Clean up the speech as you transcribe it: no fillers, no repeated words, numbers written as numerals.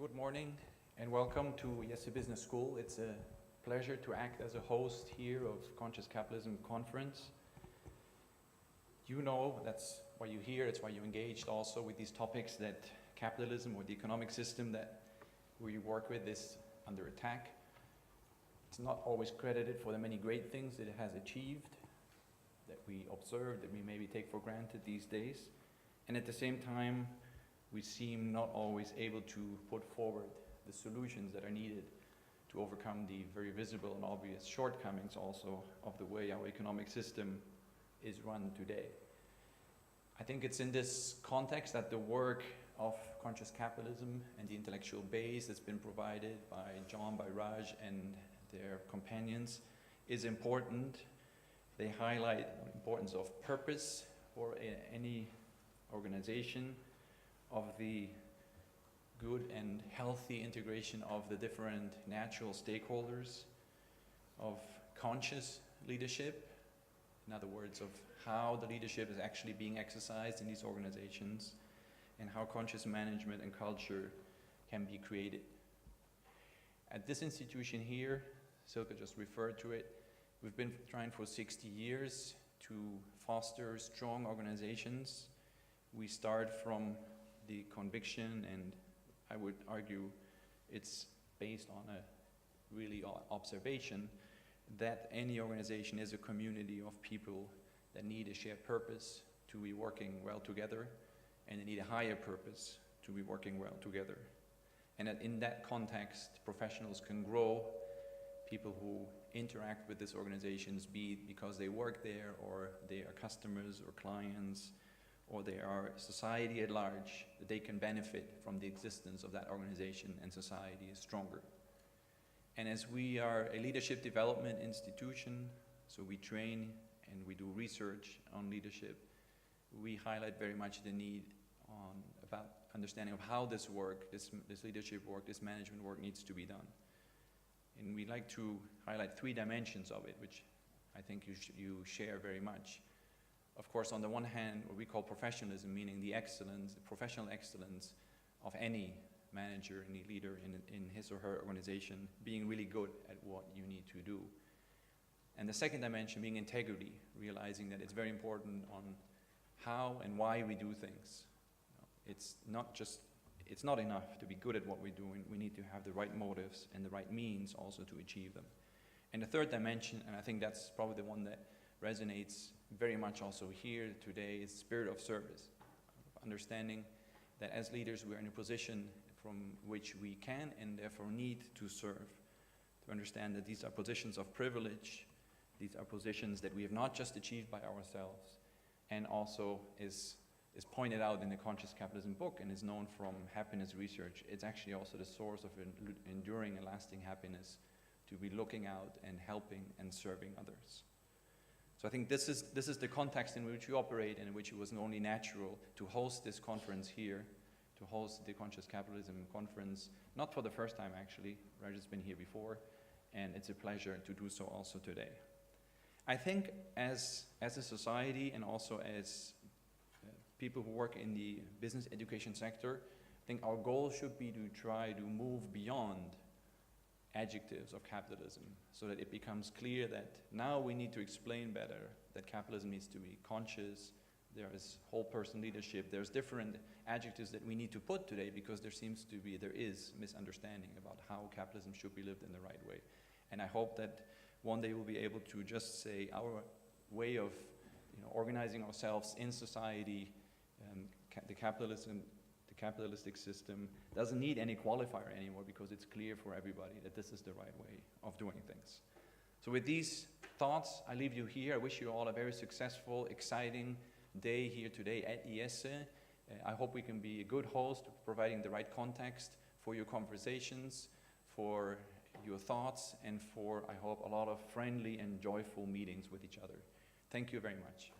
Good morning and welcome to IESE Business School. It's a pleasure to act as a host here of Conscious Capitalism Conference. You know, that's why you're here, it's why you're engaged also with these topics, that capitalism or the economic system that we work with is under attack. It's not always credited for the many great things that it has achieved, that we observe, that we maybe take for granted these days. And at the same time, we seem not always able to put forward the solutions that are needed to overcome the very visible and obvious shortcomings also of the way our economic system is run today. I think it's in this context that the work of conscious capitalism and the intellectual base that's been provided by John, by Raj, and their companions is important. They highlight the importance of purpose for any organization, of the good and healthy integration of the different natural stakeholders, of conscious leadership, in other words, of how the leadership is actually being exercised in these organizations, and how conscious management and culture can be created. At this institution here, Silke just referred to it, we've been trying for 60 years to foster strong organizations. We start from the conviction, and I would argue it's based on a really observation, that any organization is a community of people that need a shared purpose to be working well together, and they need a higher purpose to be working well together. And that in that context, professionals can grow, people who interact with these organizations, be it because they work there, or they are customers or clients, or they are society at large, that they can benefit from the existence of that organization, and society is stronger. And as we are a leadership development institution, so we train and we do research on leadership, we highlight very much the need about understanding of how this work, this leadership work, this management work needs to be done. And we like to highlight 3 dimensions of it, which I think you share very much. Of course, on the one hand, what we call professionalism, meaning the excellence, the professional excellence of any manager, any leader in his or her organization, being really good at what you need to do. And the second dimension being integrity, realizing that it's very important on how and why we do things. It's not enough to be good at what we're doing. We need to have the right motives and the right means also to achieve them. And the third dimension, and I think that's probably the one that resonates very much also here today, is spirit of service. Understanding that as leaders we are in a position from which we can and therefore need to serve. To understand that these are positions of privilege, these are positions that we have not just achieved by ourselves, and also is pointed out in the Conscious Capitalism book and is known from happiness research. It's actually also the source of enduring and lasting happiness, to be looking out and helping and serving others. So I think this is the context in which we operate, and in which it was only natural to host this conference here, to host the Conscious Capitalism Conference, not for the first time actually. Raj has been here before, and it's a pleasure to do so also today. I think as a society, and also as people who work in the business education sector, I think our goal should be to try to move beyond adjectives of capitalism, so that it becomes clear that now we need to explain better that capitalism needs to be conscious, there is whole person leadership, there's different adjectives that we need to put today, because there is misunderstanding about how capitalism should be lived in the right way. And I hope that one day we'll be able to just say our way of organizing ourselves in society, the capitalistic system doesn't need any qualifier anymore, because it's clear for everybody that this is the right way of doing things. So with these thoughts, I leave you here. I wish you all a very successful, exciting day here today at IESE. I hope we can be a good host, providing the right context for your conversations, for your thoughts, and for, I hope, a lot of friendly and joyful meetings with each other. Thank you very much.